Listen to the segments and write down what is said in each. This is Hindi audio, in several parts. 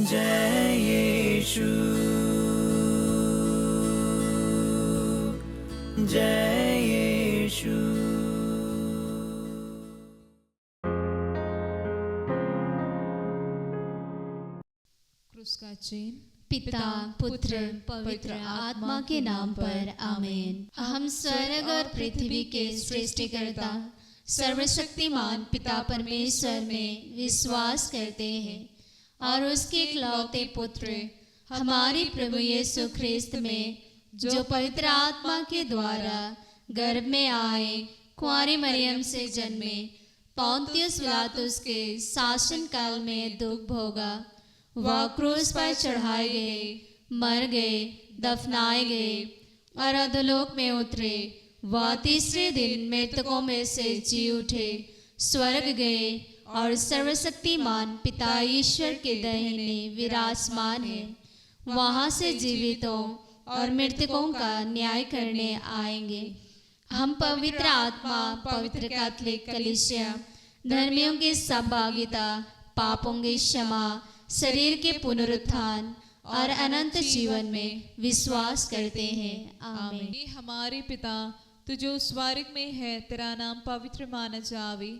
जय यीशु, जय यीशु। क्रूस का चिन्ह। पिता पुत्र पवित्र आत्मा के नाम पर आमीन। हम स्वर्ग और पृथ्वी के सृष्टिकर्ता सर्वशक्तिमान पिता परमेश्वर में विश्वास करते हैं और उसके इकलौते पुत्र हमारे प्रभु यीशु ख्रिस्त में, जो पवित्र आत्मा के द्वारा गर्भ में आए, कुंवारी मरियम से जन्मे, पोंतियुस पिलातुस के शासन काल में दुख भोगा, वह क्रूस पर चढ़ाए गए, मर गए, दफनाए गए और अधोलोक में उतरे। वह तीसरे दिन मृतकों में से जी उठे, स्वर्ग गए और सर्वशक्तिमान पिता ईश्वर के दाहिने विराजमान है। वहां से जीवितों और मृतकों का न्याय करने आएंगे। हम पवित्र आत्मा, पवित्र कैथोलिक कलीसिया, धर्मियों की सहभागिता, पापों की क्षमा, शरीर के पुनरुत्थान और अनंत जीवन में विश्वास करते हैं। आमीन। हे हमारे पिता, तू जो स्वर्ग में है, तेरा नाम पवित्र माना जावे,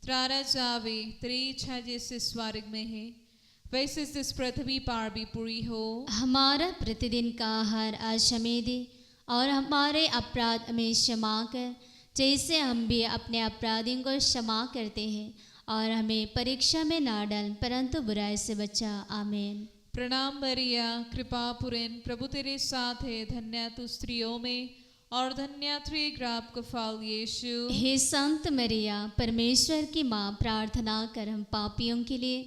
तेरा राज्य आवे, तेरी इच्छा जैसे स्वर्ग में है वैसे इस पृथ्वी पर भी पूरी हो। हमारा प्रतिदिन का आहार आज हमें दे और हमारे अपराध हमें क्षमा कर, जैसे हम भी अपने अपराधियों को क्षमा करते हैं, और हमें परीक्षा में ना डाल परंतु बुराई से बचा। आमीन। प्रणाम मरिया, कृपा पूर्ण, प्रभु तेरे साथ है, धन्य तू स्त्रियों में और धन्य तेरे गर्भ का फल यीशु। हे संत मरिया, परमेश्वर की माँ, प्रार्थना कर हम पापियों के लिए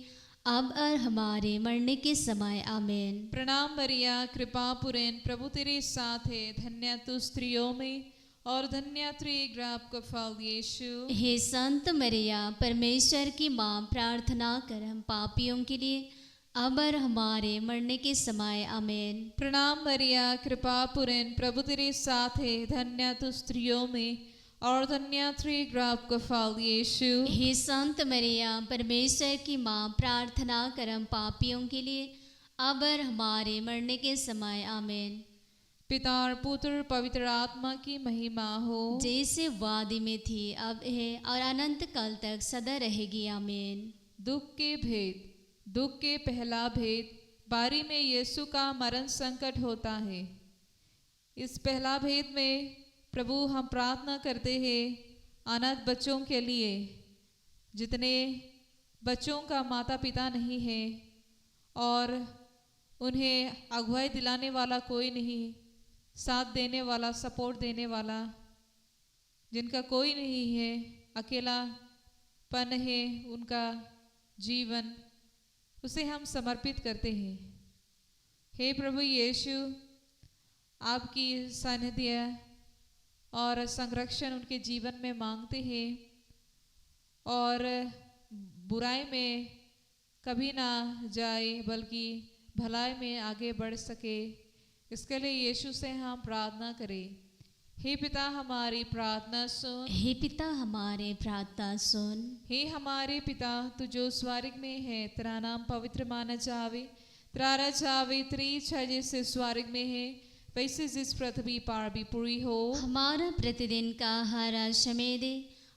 अब और हमारे मरने के समय। आमीन। प्रणाम मरिया, कृपा पूर्ण, प्रभु तेरे साथ है, धन्य तू स्त्रियों में और धन्य तेरे गर्भ का फल यीशु। हे संत मरिया, परमेश्वर की माँ, प्रार्थना कर हम पापियों के लिए अब और हमारे मरने के समय। आमीन। प्रणाम मरिया, कृपा पूर्ण, प्रभु तेरे साथ है, धन्य तू स्त्रियों में और धन्य तेरे गर्भ का फल यीशु। हे संत मरिया, परमेश्वर की माँ, प्रार्थना कर हम पापियों के लिए अब और हमारे मरने के समय। आमीन। पिता और पुत्र पवित्र आत्मा की महिमा हो, जैसे वादी में थी, अब है और अनंत काल तक सदा रहेगी। आमीन। दुख के भेद। दुख के पहला भेद, बारी में यीशु का मरण संकट होता है। इस पहला भेद में प्रभु हम प्रार्थना करते हैं अनाथ बच्चों के लिए, जितने बच्चों का माता पिता नहीं है और उन्हें अगुवाई दिलाने वाला कोई नहीं, साथ देने वाला, सपोर्ट देने वाला, जिनका कोई नहीं है, अकेलापन है उनका जीवन, उसे हम समर्पित करते हैं। हे प्रभु यीशु, आपकी सानिध्य और संरक्षण उनके जीवन में मांगते हैं और बुराई में कभी ना जाए बल्कि भलाई में आगे बढ़ सके, इसके लिए यीशु से हम प्रार्थना करें। हे पिता हमारी प्रार्थना सुन, हे पिता हमारे प्रार्थना सुन। हे हमारे पिता, तू जो स्वर्ग में है, तेरा नाम पवित्र माना जावे, तेरा राज्य आवे, तेरी इच्छा जैसे स्वर्ग में है वैसे जिस पृथ्वी पर भी पूरी हो। हमारा प्रतिदिन का आहार आज हमें दे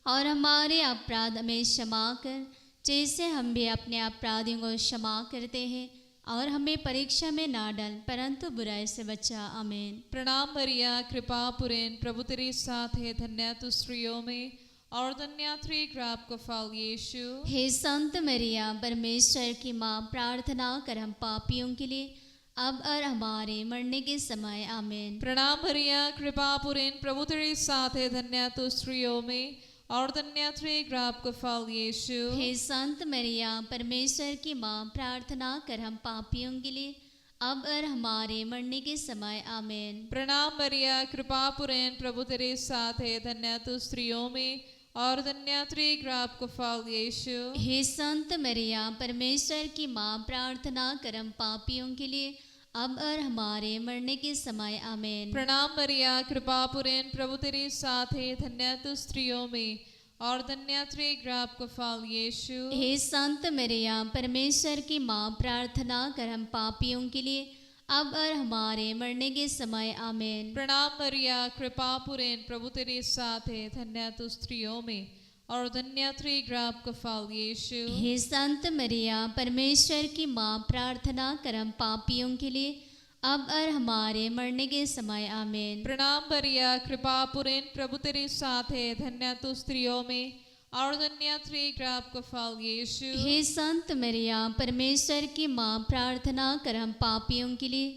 और हमारे अपराध हमें क्षमा कर, जैसे हम भी अपने अपराधियों को क्षमा करते हैं, और हमें परीक्षा में ना डाल परंतु बुराई से बचा। आमीन। प्रणाम मरिया, कृपा पूर्ण, प्रभु तेरे साथ है, धन्य तू स्त्रियों में और धन्य तेरे गर्भ का फल यीशु। हे संत मरिया, परमेश्वर की माँ, प्रार्थना कर हम पापियों के लिए अब और हमारे मरने के समय। आमीन। प्रणाम मरिया, कृपा पूर्ण, प्रभु तेरे साथ है, धन्य तू स्त्रियों में और धन्य तेरे गर्भ का फल यीशु। हे संत मरिया, परमेश्वर की माँ, प्रार्थना कर हम पापियों के लिए अब और हमारे मरने के समय। आमीन। प्रणाम मरिया, कृपा पूर्ण, प्रभु तेरे साथ है, धन्य तू स्त्रियों में और धन्य तेरे गर्भ का फल यीशु। हे संत मरिया, परमेश्वर की माँ, प्रार्थना कर हम पापियों के लिए अब और हमारे मरने के समय। आमीन। प्रणाम मरिया, कृपा पूर्ण, प्रभु तेरे साथ है, धन्य तू स्त्रियों में और धन्य तेरे गर्भ का फल यीशु। हे संत मरियम परमेश्वर की माँ, प्रार्थना कर हम पापियों के लिए अब और हमारे मरने के समय आमीन। प्रणाम मरिया, कृपा पूर्ण, प्रभु तेरे साथ है, धन्य तू स्त्रियों में और धन्य तेरे गर्भ का फल यीशु। हे संत मरियम परमेश्वर की माँ, प्रार्थना कर हम पापियों के लिए अब और हमारे मरने के समय आमीन। प्रणाम मरिया, कृपा पूर्ण, प्रभु तेरे साथ है, धन्य तू स्त्रियों में और धन्य तेरे गर्भ का फल यीशु। हे संत मरियम परमेश्वर की माँ, प्रार्थना कर हम पापियों के लिए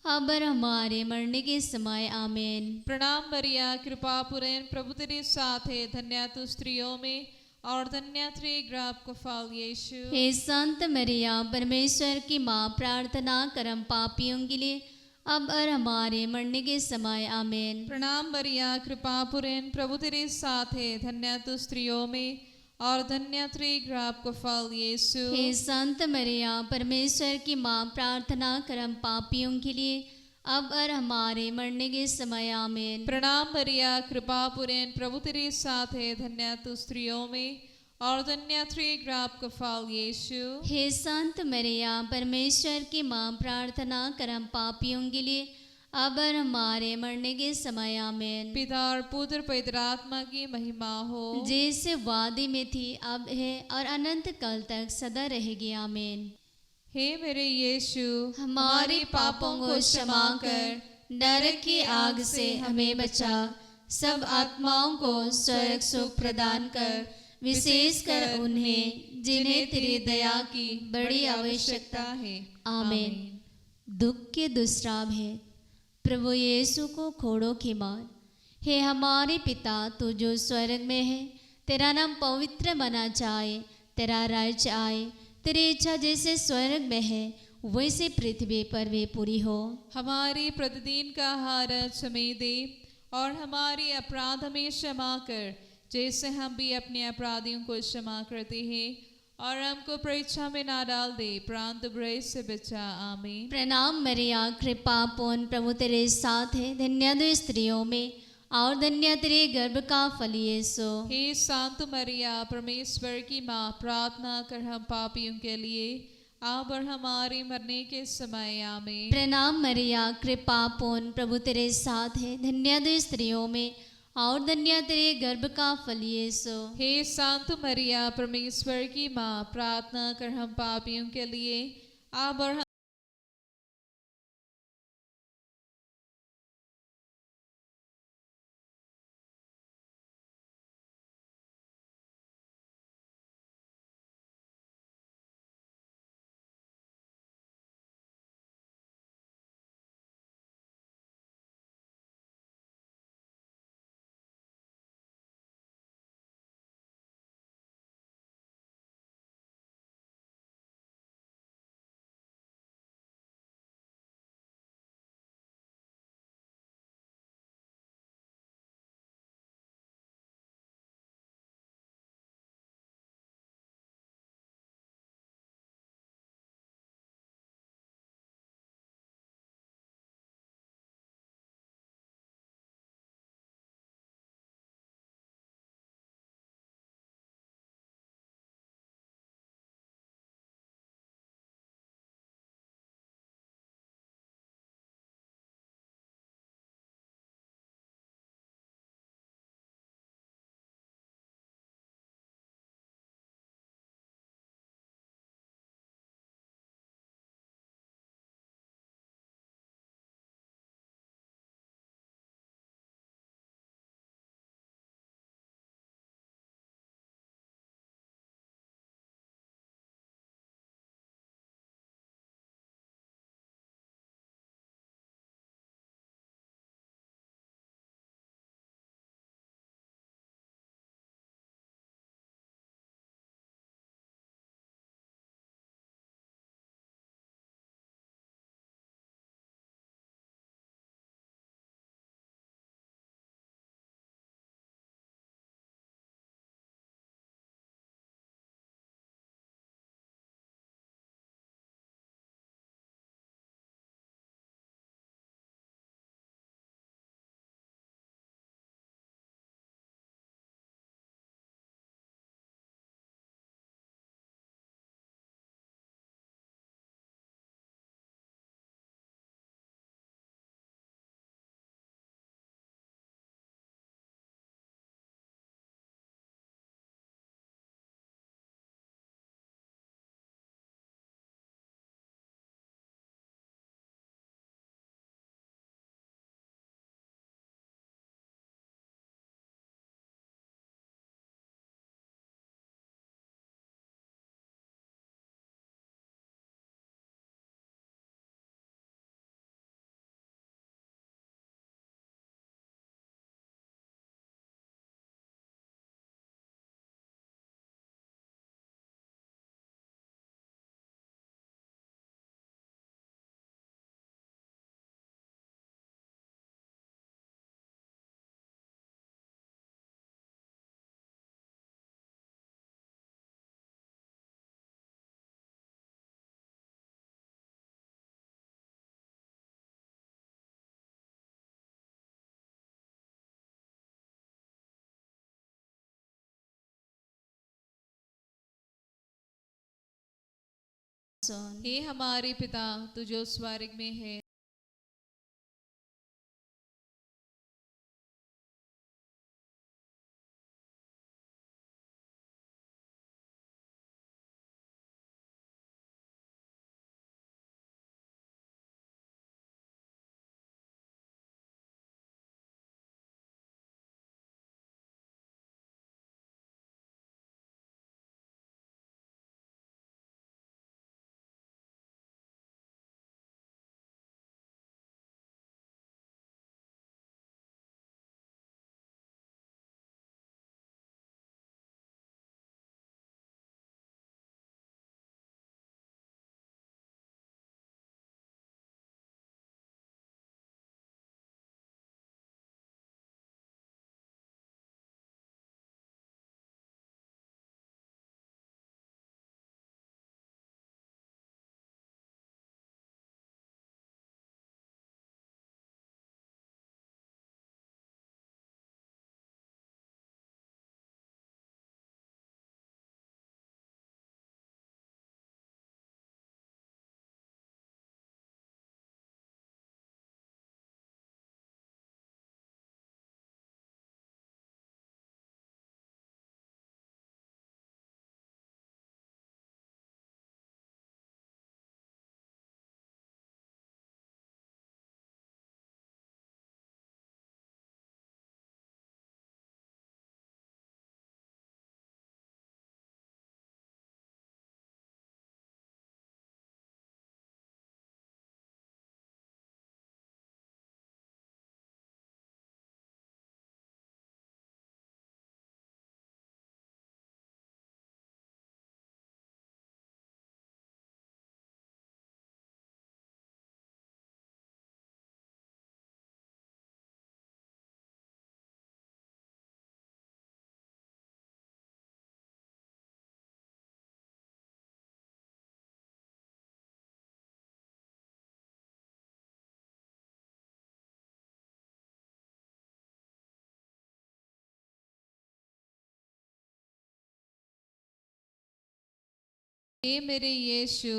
अब और हमारे मरने के समय आमीन। प्रणाम मरिया, कृपा पूर्ण, प्रभु तेरे साथ है, धन्य तू स्त्रियों में और धन्य तेरे गर्भ का फल यीशु। हे संत मरियम परमेश्वर की माँ, प्रार्थना कर हम पापियों के लिए अब और हमारे मरने के समय आमीन। प्रणाम मरिया, कृपा पूर्ण, प्रभु तेरे साथ है, धन्य तू स्त्रियों में और धन्य तेरे गर्भ का फल यीशु। हे संत मरियम परमेश्वर की माँ, प्रार्थना कर हम पापियों के लिए अब और हमारे मरने के समय आमीन। प्रणाम मरिया, कृपा पूर्ण, प्रभु तेरे साथ है, धन्य तू स्त्रियों में और धन्य तेरे गर्भ का फल यीशु। हे संत मरियम परमेश्वर की माँ, प्रार्थना कर हम पापियों के लिए अब और हमारे मरने के समय आमीन। पिता और पुत्र पवित्र आत्मा की महिमा हो, जैसे वादी में थी अब है और अनंत काल तक सदा रहेगी आमीन। हे मेरे यीशु, हमारे पापों को क्षमा कर नरक की आग से हमें बचा, सब आत्माओं को स्वर्ग सुख प्रदान कर, विशेष कर उन्हें जिन्हें तेरी दया की बड़ी आवश्यकता है। आमीन। दुख के दुष्टाम है, प्रभु यीशु को खोड़ों की मार। हे हमारे पिता तू जो स्वर्ग में है, तेरा नाम पवित्र माना जाए, तेरा राज्य आए, तेरी इच्छा जैसे स्वर्ग में है वैसे पृथ्वी पर भी पूरी हो। हमारी प्रतिदिन का आहार हमें दे और हमारे अपराध हमें क्षमा कर, जैसे हम भी अपने अपराधियों को क्षमा करते हैं, और हमको परीक्षा में ना डाल दे, परंतु बुराई से बचा। आमीन। प्रणाम मरिया, कृपा पूर्ण, प्रभु तेरे साथ है, धन्य तू स्त्रियों में और धन्य तेरे गर्भ का फल यीशु। हे संत मरिया परमेश्वर की माँ, प्रार्थना कर हम पापियों के लिए अब और हमारे मरने के समय। आमीन। प्रणाम मरिया, कृपा पूर्ण, प्रभु तेरे साथ है, धन्य तू स्त्रियों में और धन्य तेरे गर्भ का फल यीशु। हे संत मरिया परमेश्वर की माँ, प्रार्थना कर हम पापियों के लिए अब और सुन। हे हमारे पिता तू जो स्वर्ग में है, हे मेरे यीशु,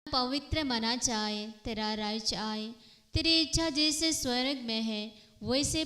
पवित्र मना जाए, तेरा राज्य आए, तेरी इच्छा जैसे स्वर्ग में है वैसे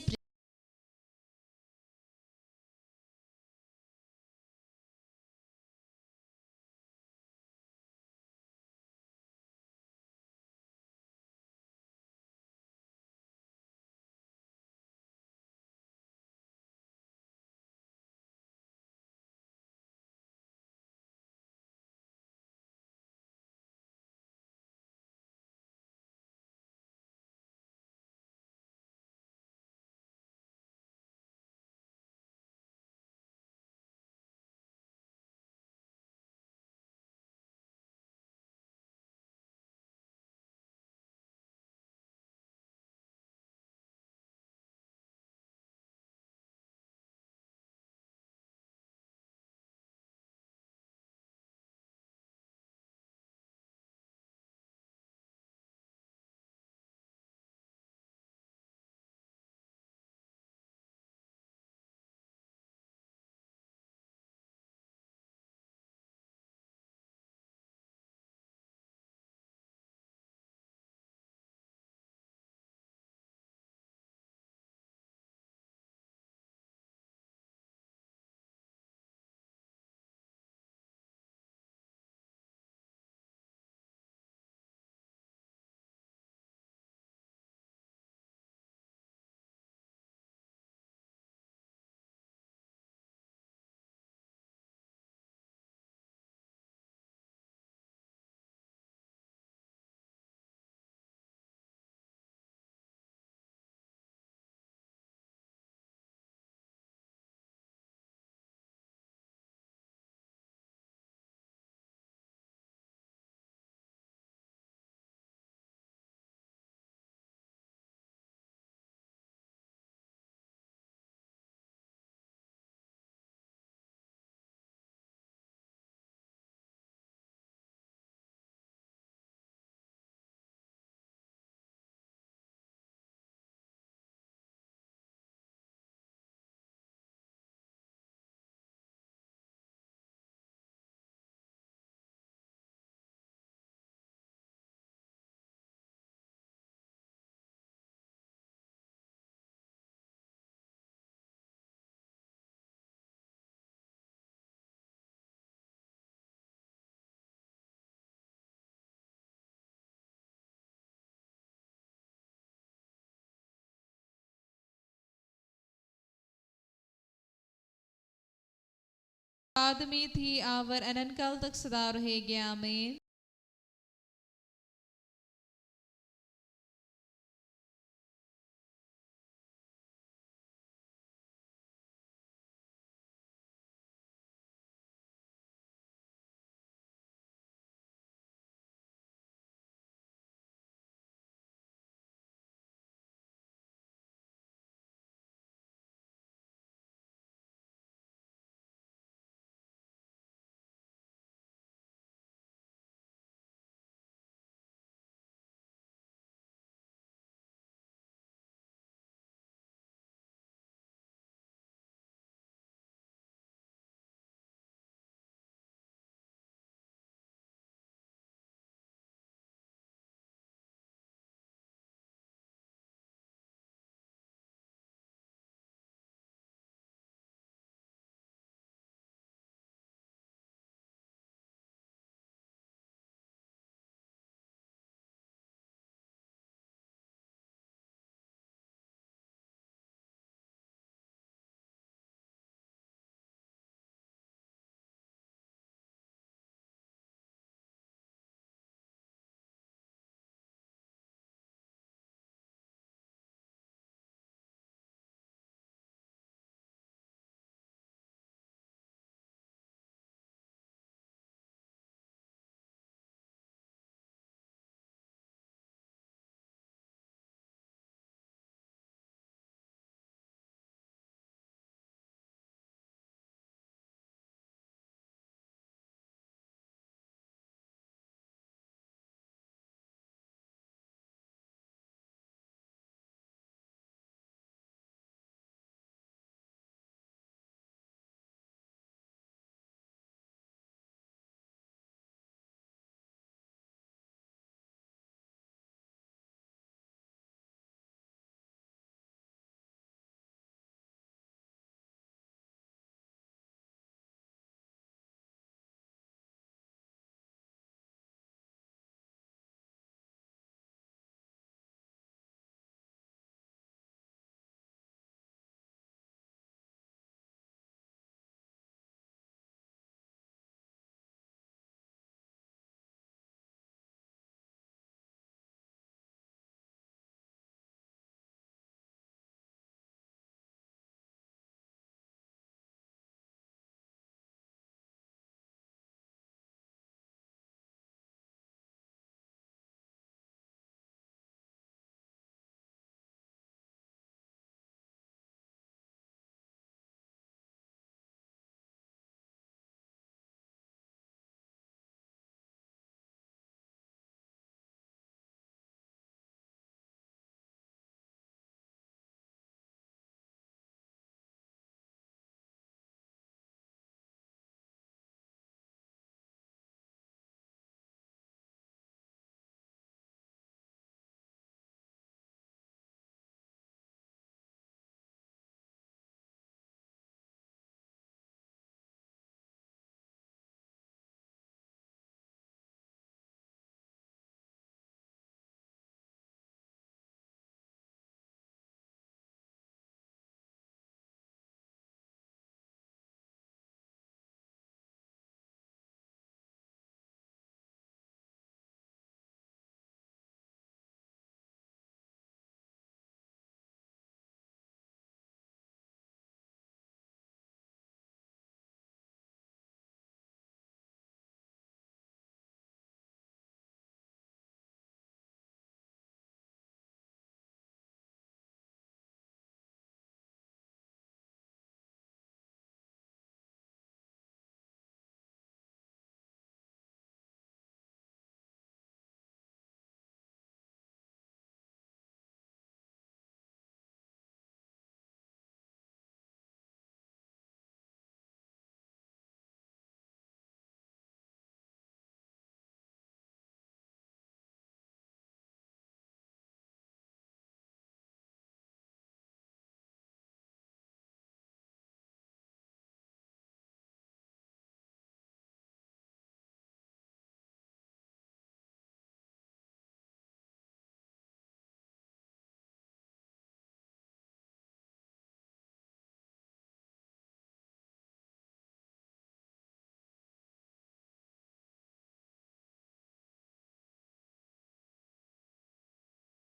आदमी थी आवर अनंत काल तक सदा रहेगी आमीन।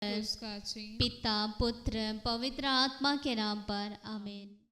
उसका चाहिए। पिता पुत्र पवित्र आत्मा के नाम पर आमीन।